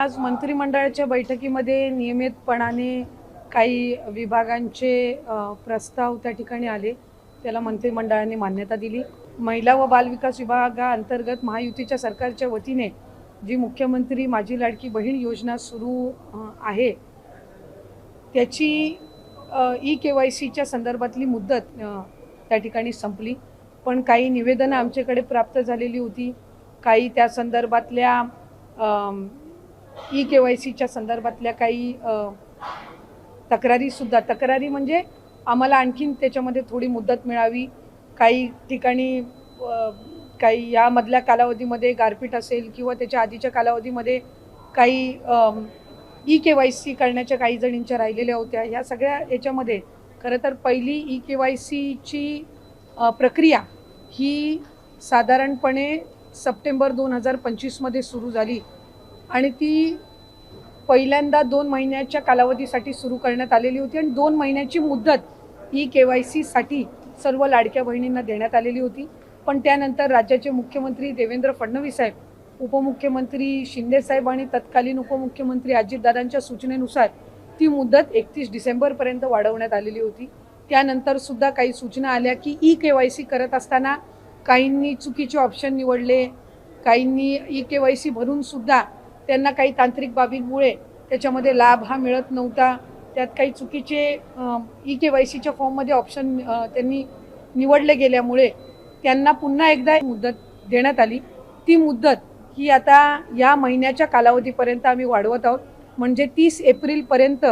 आज मंत्रिमंडळाच्या बैठकीमध्ये नियमितपणाने काही विभागांचे प्रस्ताव त्या ठिकाणी आले. त्याला मंत्रिमंडळाने मान्यता दिली. महिला व बालविकास विभागाअंतर्गत महायुतीच्या सरकारच्या वतीने जी मुख्यमंत्री माझी लाडकी बहीण योजना सुरू आहे त्याची ई-KYCच्या संदर्भातली मुदत त्या ठिकाणी संपली. पण काही निवेदनं आमच्याकडे प्राप्त झालेली होती. काही त्या संदर्भातल्या ई-KYCच्या संदर्भातल्या काही तक्रारी म्हणजे आम्हाला आणखीन त्याच्यामध्ये थोडी मुदत मिळावी. काही ठिकाणी काही यामधल्या कालावधीमध्ये गारपीट असेल किंवा त्याच्या आधीच्या कालावधीमध्ये काही ई-KYC करण्याच्या काही जणींच्या राहिलेल्या होत्या. ह्या सगळ्या याच्यामध्ये खरं तर पहिली ई-KYCची प्रक्रिया ही साधारणपणे सप्टेंबर 2025मध्ये सुरू झाली आणि ती पहिल्यांदा 2 महिन्याच्या कालावधीसाठी सुरू करण्यात आलेली होती आणि 2 महिन्याची मुदत ई-KYCसाठी सर्व लाडक्या बहिणींना देण्यात आलेली होती. पण त्यानंतर राज्याचे मुख्यमंत्री देवेंद्र फडणवीस साहेब, उपमुख्यमंत्री शिंदे साहेब आणि तत्कालीन उपमुख्यमंत्री अजितदादांच्या सूचनेनुसार ती मुदत 31 डिसेंबरपर्यंत वाढवण्यात आलेली होती. त्यानंतर सुद्धा काही सूचना आल्या की ई-KYC करत असताना काहींनी चुकीचे ऑप्शन निवडले, काहींनी ई-KYC भरून सुद्धा त्यांना काही तांत्रिक बाबींमुळे त्याच्यामध्ये लाभ हा मिळत नव्हता. त्यात काही चुकीचे ई-KYCच्या फॉर्ममध्ये ऑप्शन त्यांनी निवडले गेल्यामुळे त्यांना पुन्हा एकदा मुदत देण्यात आली. ती मुदत ही आता या महिन्याच्या कालावधीपर्यंत आम्ही वाढवत आहोत. म्हणजे 30 एप्रिलपर्यंत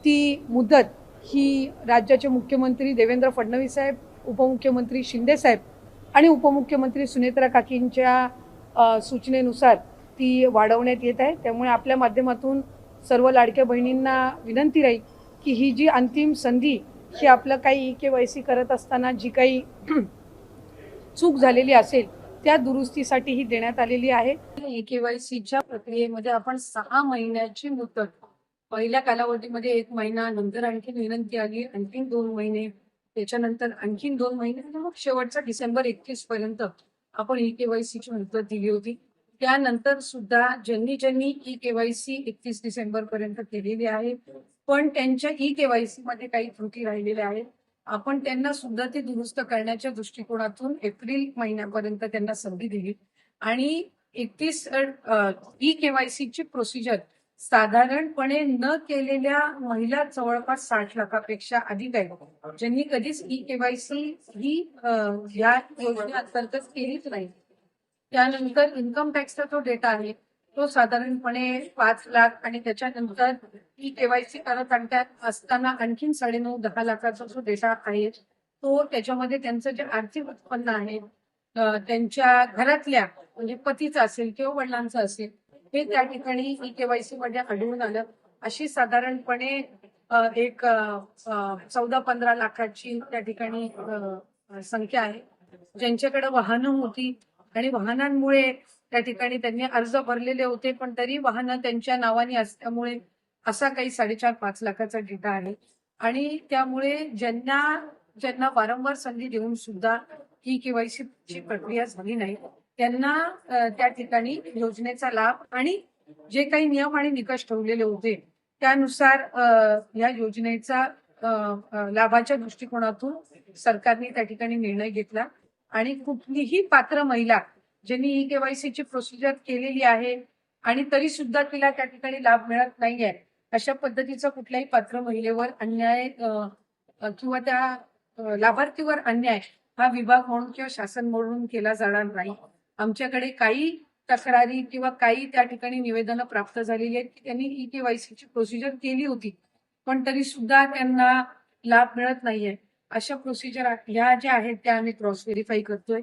ती मुदत ही राज्याचे मुख्यमंत्री देवेंद्र फडणवीस साहेब, उपमुख्यमंत्री शिंदे साहेब आणि उपमुख्यमंत्री सुनेत्रा काकींच्या सूचनेनुसार ती वाढवण्यात येत आहे. त्यामुळे आपल्या माध्यमातून सर्व लाडक्या बहिणींना विनंती राहील की ही जी अंतिम संधी ही आपलं काही ई-KYC करत असताना जी काही चूक झालेली असेल त्या दुरुस्तीसाठी ही देण्यात आलेली आहे. ई-KYCच्या प्रक्रियेमध्ये आपण 6 महिन्याची मुदत, पहिल्या कालावधीमध्ये 1 महिना, नंतर आणखी विनंती आली आणखीन 2 महिने, त्याच्यानंतर आणखीन 2 महिने आणि मग शेवटचा डिसेंबर 31 पर्यंत आपण ई-KYCची मुदत दिली होती. त्यानंतर सुद्धा ज्यांनी ई-KYC 31 डिसेंबर पर्यंत केलेली आहे पण त्यांच्या ई-KYC मध्ये काही त्रुटी राहिलेल्या आहेत, आपण त्यांना सुद्धा ते दुरुस्त करण्याच्या दृष्टिकोनातून एप्रिल महिन्यापर्यंत त्यांना संधी दिली आणि 31 ई-KYCची प्रोसिजर साधारणपणे न केलेल्या महिला जवळपास 60 लाखापेक्षा अधिक आहेत, ज्यांनी कधीच ई-KYC ही या योजनेअंतर्गत केलीच नाही. त्यानंतर इन्कम टॅक्सचा जो डेटा आहे तो साधारणपणे 5 लाख आणि त्याच्यानंतर ई-KYC करत असताना आणखीन 9.5-10 लाखाचा जो डेटा आहे तो त्याच्यामध्ये त्यांचं जे आर्थिक उत्पन्न आहे त्यांच्या घरातल्या म्हणजे पतीचं असेल किंवा वडिलांचं असेल हे त्या ठिकाणी ई-KYC मध्ये आढळून आलं. अशी साधारणपणे एक 14-15 लाखाची त्या ठिकाणी संख्या आहे. ज्यांच्याकडे वाहनं होती आणि वाहनांमुळे त्या ठिकाणी त्यांनी अर्ज भरलेले होते पण तरी वाहनं त्यांच्या नावाने असल्यामुळे असा काही 4.5-5 लाखाचा डेटा आहे. आणि त्यामुळे ज्यांना वारंवार संधी देऊन सुद्धा ई-KYC ची प्रक्रिया झाली नाही त्यांना त्या ठिकाणी योजनेचा लाभ आणि जे काही नियम आणि निकष ठेवलेले होते त्यानुसार या योजनेचा लाभाच्या दृष्टिकोनातून सरकारने त्या ठिकाणी निर्णय घेतला आणि कुठलीही पात्र महिला ज्यांनी ई-KYCची प्रोसिजर केलेली आहे आणि तरी सुद्धा तिला त्या ठिकाणी लाभ मिळत नाहीये अशा पद्धतीचा कुठल्याही पात्र महिलेवर अन्याय किंवा त्या लाभार्थीवर अन्याय हा विभाग म्हणून किंवा शासन म्हणून केला जाणार नाही. आमच्याकडे काही तक्रारी किंवा काही त्या ठिकाणी निवेदनं प्राप्त झालेली आहेत की त्यांनी ई-KYCची प्रोसिजर केली होती पण तरी सुद्धा त्यांना लाभ मिळत नाहीये. अशा प्रोसिजर ह्या ज्या आहेत त्या आम्ही क्रॉस व्हेरीफाय करतोय.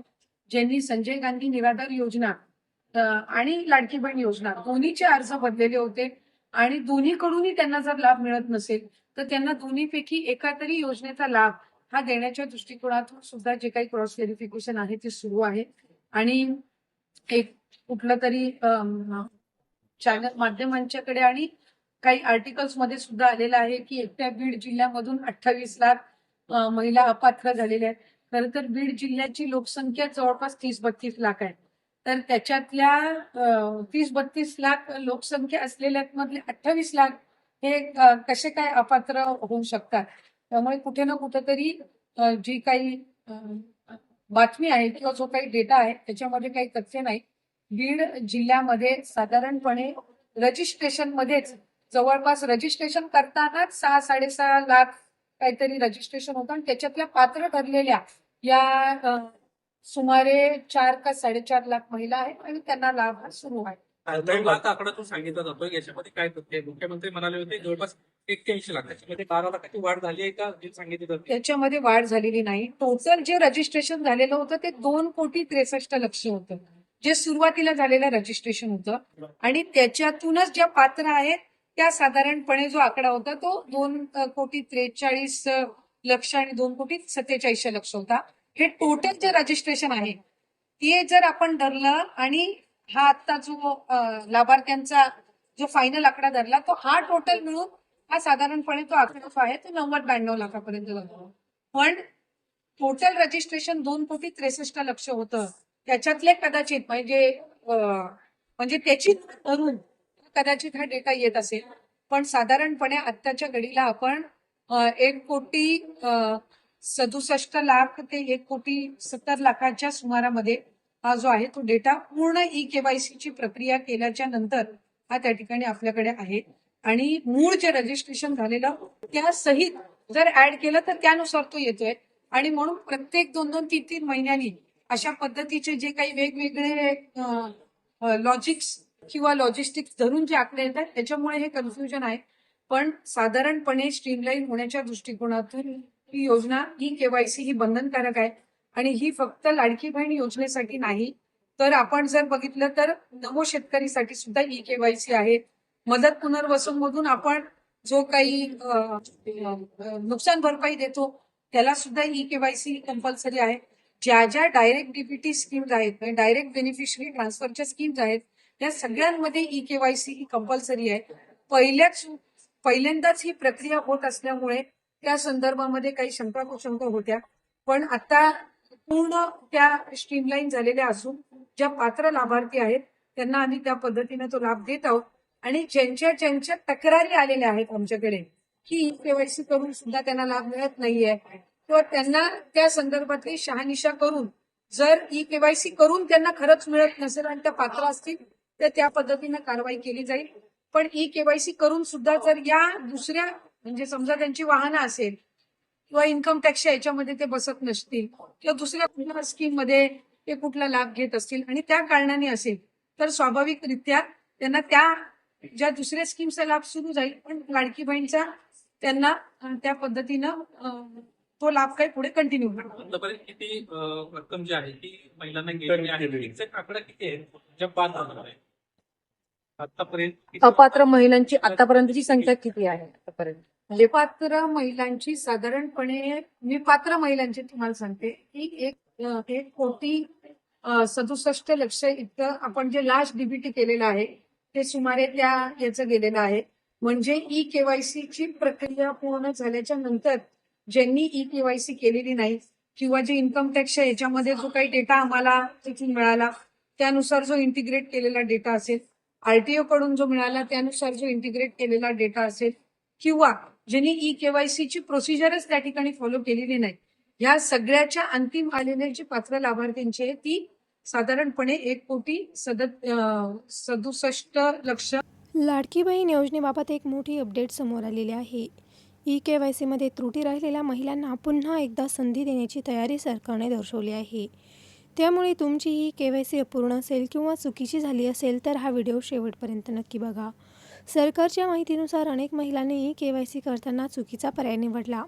ज्यांनी संजय गांधी निराधार योजना आणि लाडकी बहीण योजना दोन्हीचे अर्ज भरलेले होते आणि दोन्हीकडूनही त्यांना जर लाभ मिळत नसेल तर त्यांना दोन्हीपैकी एका तरी योजनेचा लाभ हा देण्याच्या दृष्टिकोनातून सुद्धा जे काही क्रॉस व्हेरिफिकेशन आहे ते सुरू आहे. आणि एक कुठलं तरी चॅनल माध्यमांच्याकडे आणि काही आर्टिकल्स मध्ये सुद्धा आलेलं आहे की एकट्या बीड जिल्ह्यामधून 28 लाख महिला अपात्र झालेल्या आहेत. खरं तर बीड जिल्ह्याची लोकसंख्या जवळपास 30-32 लाख आहे तर त्याच्यातल्या 30-32 लाख लोकसंख्या असलेल्या मधले 28 लाख हे कसे काय अपात्र होऊ शकतात. त्यामुळे कुठे ना कुठेतरी जी काही बातमी आहे किंवा जो काही डेटा आहे त्याच्यामध्ये काही तथ्य नाही. बीड जिल्ह्यामध्ये साधारणपणे रजिस्ट्रेशन मध्येच जवळपास रजिस्ट्रेशन करतानाच 6-6.5 लाख काहीतरी रजिस्ट्रेशन होतं आणि त्याच्यातल्या पात्र ठरलेल्या या सुमारे 4 का 4.5 लाख महिला आहेत आणि त्यांना लाभ हा सुरू आहे. आकडा तो सांगितला जातो याच्यामध्ये काय तथ्य आहे? मुख्यमंत्री म्हणाले होते जवळपास 81 लाख, त्याच्यामध्ये 12 लाखाची वाढ झाली आहे का जे सांगितलं जाते? त्याच्यामध्ये वाढ झालेली नाही. टोटल जे रजिस्ट्रेशन झालेलं होतं ते 2,63,00,000 होतं, जे सुरुवातीला झालेलं रजिस्ट्रेशन होतं आणि त्याच्यातूनच ज्या पात्र आहेत त्या साधारणपणे जो आकडा होता तो 2,43,00,000 आणि 2,47,00,000 होता. हे टोटल जे रजिस्ट्रेशन आहे ते जर आपण धरलं आणि हा आता जो लाभार्थ्यांचा जो फायनल आकडा धरला तो हा टोटल मिळून हा साधारणपणे तो आकडा जो आहे तो 90-92 लाखापर्यंत जातो. पण टोटल रजिस्ट्रेशन 2,63,00,000 होतं. त्याच्यातले कदाचित म्हणजे त्याची धरून कदाचित हा डेटा येत असेल. पण साधारणपणे आत्ताच्या घडीला आपण 1,67,00,000 ते 1,70,00,000 सुमारामध्ये हा जो आहे तो डेटा पूर्ण ई-केवायसी ची प्रक्रिया केल्याच्या नंतर हा त्या ठिकाणी आपल्याकडे आहे. आणि मूळ जे रजिस्ट्रेशन झालेलं त्या सहित जर ऍड केलं तर त्यानुसार तो येतोय. आणि म्हणून प्रत्येक 2-2, 3-3 महिन्यांनी अशा पद्धतीचे जे काही वेगवेगळे लॉजिक्स किंवा लॉजिस्टिक्स धरून जे आकडे येतात त्याच्यामुळे हे कन्फ्युजन आहे. पण साधारणपणे स्ट्रीमलाईन होण्याच्या दृष्टिकोनातून ही योजना ई-केवायसी ही बंधनकारक आहे आणि ही फक्त लाडकी बहीण योजनेसाठी नाही, तर आपण जर बघितलं तर नमो शेतकरीसाठी सुद्धा ई-केवायसी आहे. मदत पुनर्वसन मधून आपण जो काही नुकसान भरपाई देतो त्याला सुद्धा ई-केवायसी कंपल्सरी आहे. ज्या ज्या डायरेक्ट डीबीटी स्कीम्स आहेत, डायरेक्ट बेनिफिशरी ट्रान्सफरच्या स्कीम्स आहेत, त्या सगळ्यांमध्ये ई-केवायसी ही कंपल्सरी आहे. पहिल्यांदाच ही प्रक्रिया होत असल्यामुळे त्या संदर्भामध्ये काही शंका कुशंका होत्या. पण आता पूर्ण त्या स्ट्रीमलाईन झालेल्या असून ज्या पात्र लाभार्थी आहेत त्यांना आम्ही त्या पद्धतीने तो लाभ देत आहोत. आणि ज्यांच्या तक्रारी आलेल्या आहेत आमच्याकडे की केवायसी करून सुद्धा त्यांना लाभ मिळत नाहीये किंवा त्यांना त्या संदर्भातली शहानिशा करून जर ई केवायसी करून त्यांना खरंच मिळत नसेल आणि त्या पात्र असतील तर त्या पद्धतीने कारवाई केली जाईल. पण ई केवायसी करून सुद्धा जर या दुसऱ्या म्हणजे समजा त्यांची वाहनं असेल किंवा इन्कम टॅक्सच्या याच्यामध्ये ते बसत नसतील किंवा दुसऱ्या कुठल्या स्कीम मध्ये ते कुठला लाभ घेत असतील आणि त्या कारणाने असेल तर स्वाभाविकरित्या त्यांना त्या ज्या दुसऱ्या स्कीमचा लाभ सुरू जाईल. पण लाडकी बहीणचा त्यांना त्या पद्धतीनं तो लाभ काही पुढे कंटिन्यू होईल. किती रक्कम जी आहे ती महिलांना गेलेली आहे, एक्झॅक्ट आकडा किती आहे ज्या बाद होणार आहे आतापर्यंत? अपात्र महिलांची आतापर्यंतची संख्या किती आहे? आतापर्यंत बेपात्र महिलांची साधारणपणे मी पात्र महिलांची तुम्हाला सांगते की 1,67,00,000 इतकं आपण जे लास्ट डीबीटी केलेलं आहे ते सुमारे त्या याचं गेलेलं आहे. म्हणजे ई केवायसी ची प्रक्रिया पूर्ण झाल्याच्या नंतर ज्यांनी ई केवायसी केलेली नाही किंवा जे इन्कम टॅक्सच्या याच्यामध्ये जो काही डेटा आम्हाला तिथून मिळाला त्यानुसार जो इंटिग्रेट केलेला डेटा असेल, आरटीओ कडून जो मिळाला त्यानुसार जो इंटिग्रेट केलेला डेटा असेल किंवा ज्यांनी ई केवायसी ची प्रोसिजरच त्या ठिकाणी फॉलो केलेली नाही, ह्या सगळ्याच्या अंतिम आलेल्या जी पात्र लाभार्थ्यांची आहे ती साधारणपणे 1,67,00,000. लाडकी बहीण योजनेबाबत एक मोठी अपडेट समोर आलेली आहे. ई-केवायसीमध्ये त्रुटी राहिलेल्या महिलांना पुन्हा एकदा संधी देण्याची तयारी सरकारने दर्शवली आहे. त्यामुळे तुमची ई-केवायसी अपूर्ण असेल किंवा चुकीची झाली असेल तर हा व्हिडिओ शेवटपर्यंत नक्की बघा. सरकारच्या माहितीनुसार अनेक महिलांनी ई-केवायसी करताना चुकीचा पर्याय निवडला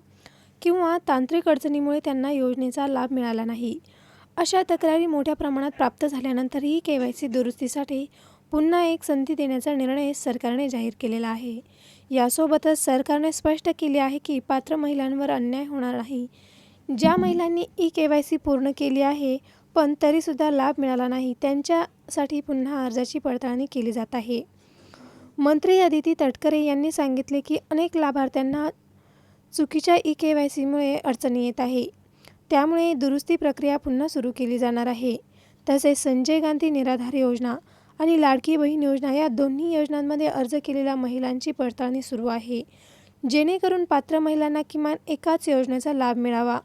किंवा तांत्रिक अडचणीमुळे त्यांना योजनेचा लाभ मिळाला नाही. अशा तक्रारी मोठ्या प्रमाणात प्राप्त झाल्यानंतर ई-केवायसी दुरुस्तीसाठी पुन्हा एक संधी देण्याचा निर्णय सरकारने जाहीर केलेला आहे. यासोबतच सरकारने स्पष्ट केले आहे की पात्र महिलांवर अन्याय होणार नाही. ज्या महिलांनी ई-केवायसी पूर्ण केली आहे पण तरीसुद्धा लाभ मिळाला नाही त्यांच्यासाठी पुन्हा अर्जाची पडताळणी केली जात आहे. मंत्री अदिती तटकरे यांनी सांगितले की अनेक लाभार्थ्यांना चुकीच्या ई-केवायसीमुळे अडचणी येत आहे. त्यामुळे दुरुस्ती प्रक्रिया पुन्हा सुरू केली जाणार आहे. तसेच संजय गांधी निराधार योजना आणि लाडकी बहीण योजना या दोन्ही योजनांमध्ये अर्ज केलेल्या महिलांची पडताळणी सुरू आहे, जेणेकरून पात्र महिलांना किमान एकाच योजनेचा लाभ मिळावा.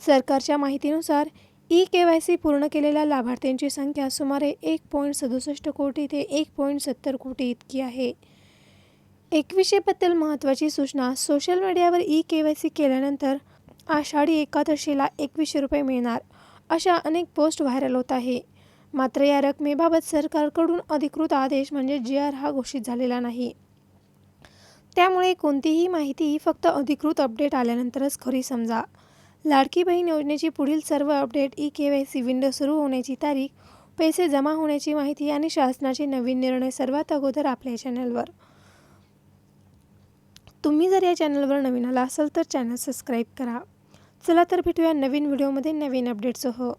सरकारच्या माहितीनुसार ई-KYC पूर्ण केलेल्या लाभार्थ्यांची संख्या सुमारे 1.67 कोटी ते 1.70 कोटी इतकी आहे. 21 बद्दल महत्त्वाची सूचना. सोशल मीडियावर ई-KYC केल्यानंतर आषाढी एकादशीला 2100 रुपये मिळणार, अशा अनेक पोस्ट व्हायरल होत आहे. मात्र या रकमेबाबत सरकारकडून अधिकृत आदेश म्हणजे GR हा घोषित झालेला नाही. त्यामुळे कोणतीही माहिती फक्त अधिकृत अपडेट आल्यानंतरच खरी समजा. लाडकी बहीण योजनेची पुढील सर्व अपडेट, ई-KYC विंडो सुरू होण्याची तारीख, पैसे जमा होण्याची माहिती आणि शासनाचे नवीन निर्णय सर्वात अगोदर आपल्या चॅनलवर. तुम्ही जर या चॅनलवर नवीन आला असाल तर चॅनल सबस्क्राईब करा. चला तर भेटूया नवीन व्हिडिओमध्ये नवीन अपडेटसह.